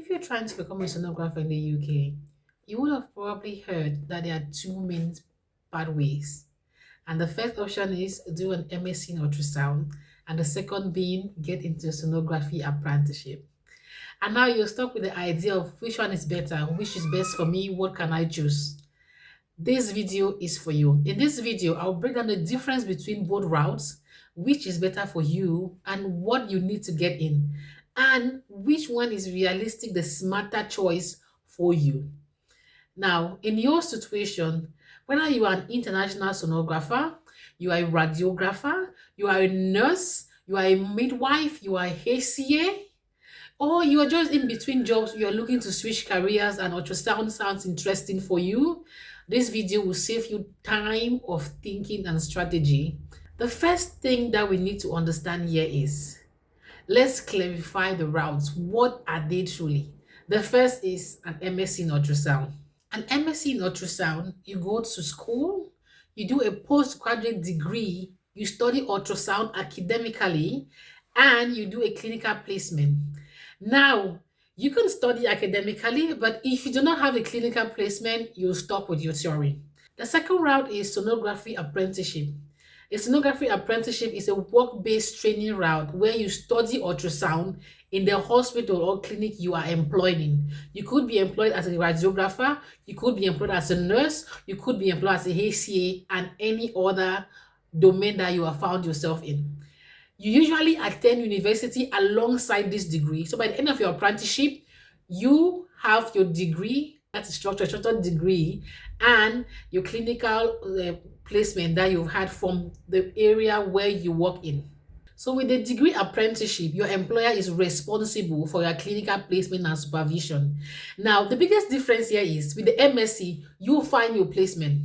If you're trying to become a sonographer in the UK, you would have probably heard that there are two main pathways. And the first option is do an MSc in ultrasound, and the second being get into a sonography apprenticeship. And now you're stuck with the idea of which one is better, which is best for me, what can I choose? This video is for you. In this video, I'll break down the difference between both routes, which is better for you, and what you need to get in, and which one is realistic, the smarter choice for you. Now, in your situation, whether you are an international sonographer, you are a radiographer, you are a nurse, you are a midwife, you are a HCA, or you are just in between jobs, you are looking to switch careers and ultrasound sounds interesting for you, this video will save you time of thinking and strategy. The first thing that we need to understand here is, let's clarify the routes. What are they truly? The first is an MSc in ultrasound. An MSc in ultrasound, you go to school, you do a postgraduate degree, you study ultrasound academically, and you do a clinical placement. Now, you can study academically, but if you do not have a clinical placement, you're stuck with your theory. The second route is sonography apprenticeship. A sonography apprenticeship is a work-based training route where you study ultrasound in the hospital or clinic you are employed in. You could be employed as a radiographer, you could be employed as a nurse, you could be employed as a HCA, and any other domain that you have found yourself in. You usually attend university alongside this degree. So by the end of your apprenticeship, you have your degree, that's a structured degree, and your clinical placement that you've had from the area where you work in. So with the degree apprenticeship, your employer is responsible for your clinical placement and supervision. Now, the biggest difference here is with the MSc, you find your placement.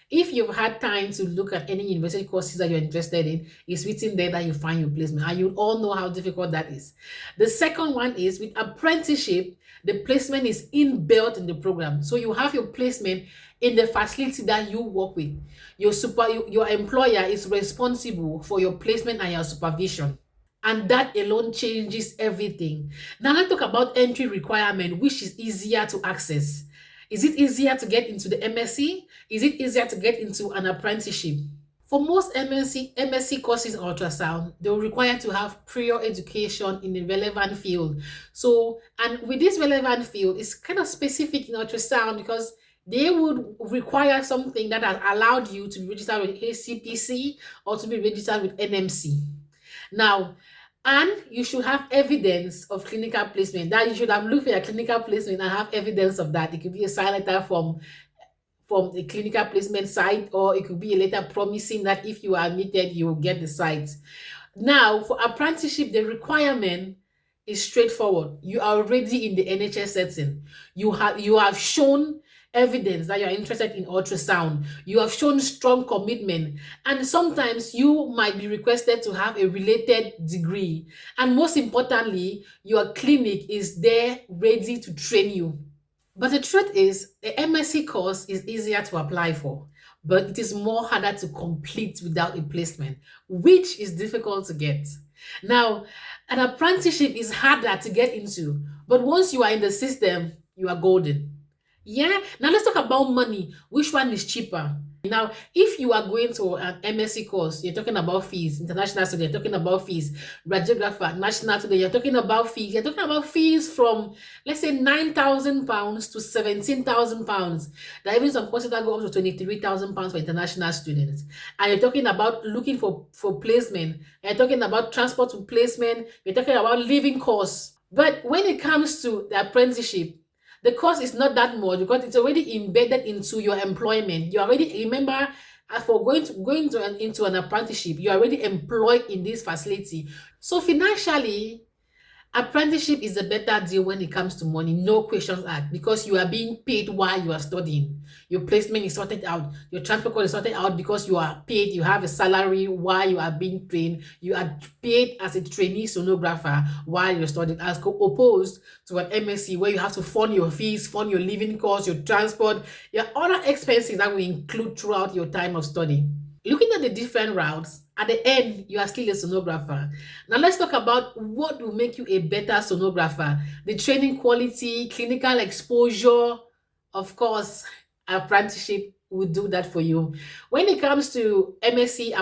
If you've had time to look at any university courses that you're interested in, it's written there that you find your placement, and you all know how difficult that is. The second one is with apprenticeship, the placement is inbuilt in the program. So you have your placement in the facility that you work with. Your employer is responsible for your placement and your supervision. And that alone changes everything. Now let's talk about entry requirement, which is easier to access. Is it easier to get into the MSc? Is it easier to get into an apprenticeship? For most MSc courses in ultrasound, they will require to have prior education in a relevant field. So, and with this relevant field, it's kind of specific in ultrasound because they would require something that has allowed you to be registered with HCPC or to be registered with NMC. Now, and you should have evidence of clinical placement. That you should have looked for your clinical placement and have evidence of that. It could be a sign letter from the clinical placement site, or it could be a letter promising that if you are admitted, you will get the site. Now, for apprenticeship, the requirement is straightforward. You are already in the NHS setting. You have shown evidence that you're interested in ultrasound. You have shown strong commitment, and sometimes you might be requested to have a related degree, and most importantly, your clinic is there ready to train you. But the truth is, the MSc course is easier to apply for, but it is more harder to complete without a placement, which is difficult to get. Now, an apprenticeship is harder to get into, but once you are in the system, you are golden. Yeah, now let's talk about money. Which one is cheaper? Now, if you are going to an MSc course, you're talking about fees. International student, you're talking about fees. Radiographer, national student, you're talking about fees. You're talking about fees from, let's say, £9,000 to £17,000. There are even some courses that go up to £23,000 for international students. And you're talking about looking for placement. You're talking about transport to placement. You're talking about living costs. But when it comes to the apprenticeship, the cost is not that much because it's already embedded into your employment. You already, remember, for going into an apprenticeship, you're already employed in this facility. So financially, apprenticeship is a better deal when it comes to money, no questions asked, because you are being paid while you are studying. Your placement is sorted out. Your transport cost is sorted out because you are paid. You have a salary while you are being trained. You are paid as a trainee sonographer while you're studying, as opposed to an MSc where you have to fund your fees, fund your living costs, your transport, your other expenses that will include throughout your time of study. Looking at the different routes, At the end, you are still a sonographer. Now let's talk about what will make you a better sonographer. The training quality, clinical exposure, of course, apprenticeship will do that for you. When it comes to MSc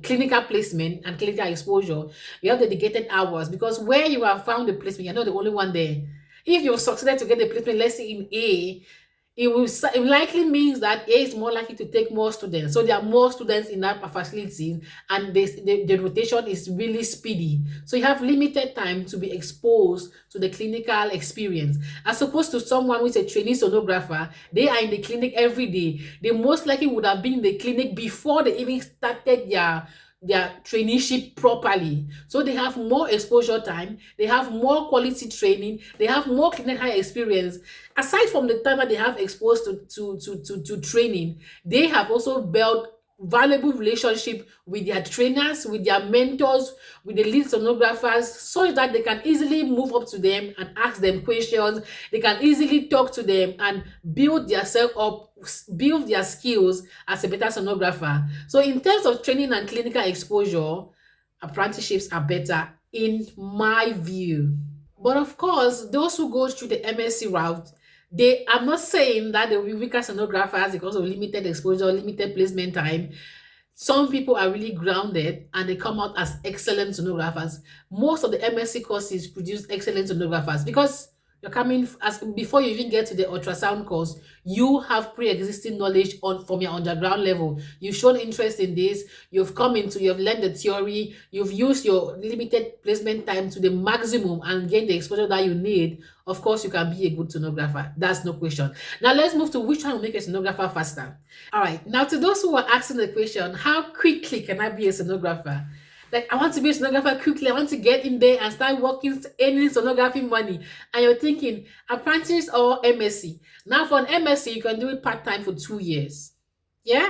clinical placement and clinical exposure, you have dedicated hours because where you have found the placement, you're not the only one there. If you've succeeded to get the placement, let's say in A, it likely means that A is more likely to take more students. So there are more students in that facility, and the rotation is really speedy. So you have limited time to be exposed to the clinical experience. As opposed to someone who is a trainee sonographer, they are in the clinic every day. They most likely would have been in the clinic before they even started their traineeship properly. So they have more exposure time, they have more quality training, they have more clinical experience. Aside from the time that they have exposed to training, they have also built valuable relationship with their trainers, with their mentors, with the lead sonographers, so that they can easily move up to them and ask them questions. They can easily talk to them and build themselves up, build their skills as a better sonographer. So in terms of training and clinical exposure, apprenticeships are better in my view. But of course, those who go through the MSc route, they I'm not saying that they will be weaker sonographers because of limited exposure, limited placement time. Some people are really grounded and they come out as excellent sonographers. Most of the MSc courses produce excellent sonographers because you're coming as before you even get to the ultrasound course, you have pre-existing knowledge on from your underground level. You've shown interest in this, you've learned the theory, you've used your limited placement time to the maximum and gain the exposure that you need. Of course, you can be a good sonographer. That's no question. Now let's move to which one will make a sonographer faster. All right. Now to those who are asking the question, how quickly can I be a sonographer? Like, I want to be a sonographer quickly. I want to get in there and start working, earning sonography money. And you're thinking, apprentice or MSc? Now, for an MSc, you can do it part-time for 2 years. Yeah?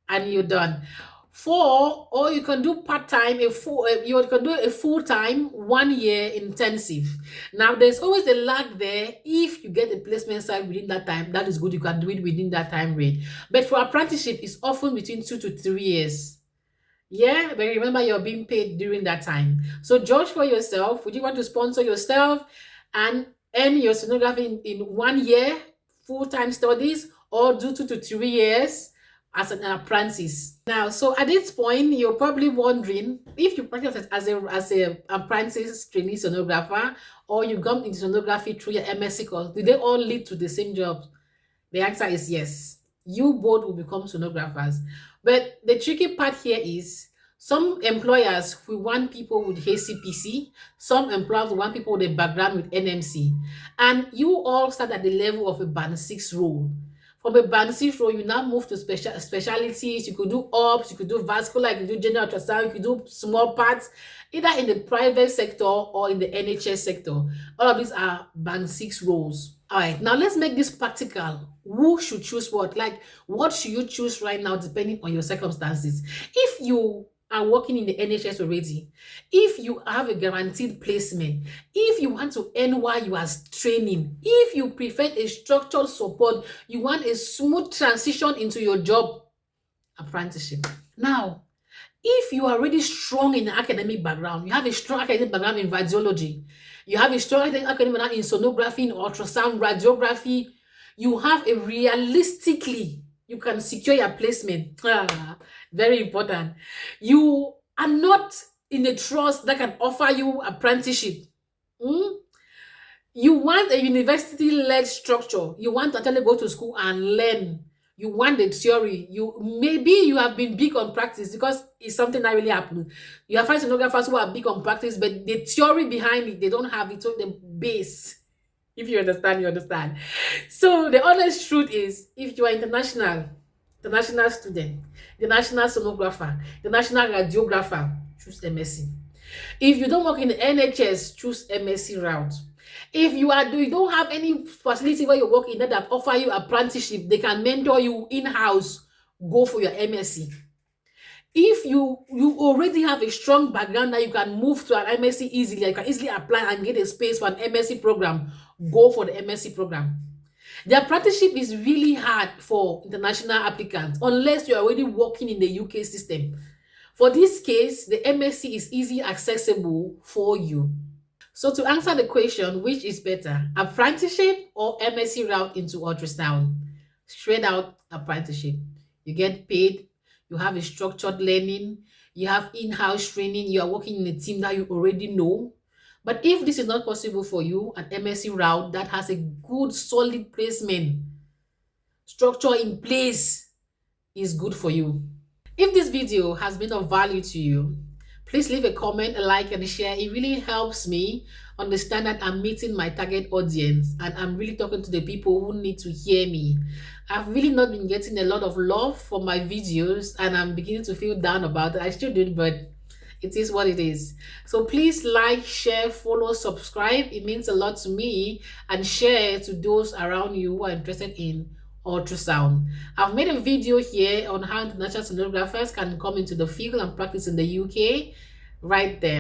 And you're done. Or you can do part-time, you can do a full-time 1 year intensive. Now, there's always a lag there. If you get the placement side within that time, that is good. You can do it within that time range. But for apprenticeship, it's often between 2 to 3 years. Yeah, but remember you're being paid during that time. So judge for yourself. Would you want to sponsor yourself and earn your sonography in 1 year, full-time studies, or do 2 to 3 years as an apprentice? Now, so at this point, you're probably wondering if you practice as a apprentice trainee sonographer, or you come into sonography through your MSc course, do they all lead to the same job? The answer is yes. You both will become sonographers. But the tricky part here is some employers will want people with HCPC, some employers will want people with a background with NMC, and you all start at the level of a band 6 role. From a band 6 role, you now move to specialties. You could do ops, you could do vascular, you could do general ultrasound, you could do small parts, either in the private sector or in the NHS sector. All of these are band 6 roles. All right, now let's make this practical. Who should choose what? Like, what should you choose right now depending on your circumstances? If you are working in the NHS already, if you have a guaranteed placement, if you want to earn while you are training, if you prefer a structured support, you want a smooth transition into your job, apprenticeship. Now, if you are already strong in the academic background, you have a strong academic background in radiology, you have a strong academic background in sonography, in ultrasound, radiography, you have a realistically, you can secure your placement. Very important. You are not in a trust that can offer you apprenticeship. You want a university-led structure. You want to actually go to school and learn. You want the theory. Maybe you have been big on practice because it's something that really happened. You have find sonographers who are big on practice, but the theory behind it, they don't have it. So the base. If you understand, you understand. So the honest truth is, if you are international student, the national sonographer, the national radiographer, choose MSc. If you don't work in the NHS, choose MSc route. If you don't have any facility where you work in that offer you apprenticeship, they can mentor you in-house, go for your MSc. If you already have a strong background that you can move to an MSc easily, you can easily apply and get a space for an MSc program, go for the MSc program. The apprenticeship is really hard for international applicants unless you're already working in the UK system. For this case, the MSc is easy accessible for you. So to answer the question, which is better, apprenticeship or MSc route into ultrasound? Straight out apprenticeship. You get paid, you have a structured learning, you have in-house training, you are working in a team that you already know. But if this is not possible for you, an MSc route that has a good solid placement, structure in place is good for you. If this video has been of value to you, please leave a comment, a like, and a share. It really helps me understand that I'm meeting my target audience and I'm really talking to the people who need to hear me. I've really not been getting a lot of love for my videos and I'm beginning to feel down about it. I still do it, but it is what it is. So please like, share, follow, subscribe. It means a lot to me, and share to those around you who are interested in ultrasound. I've made a video here on how international sonographers can come into the field and practice in the UK right there.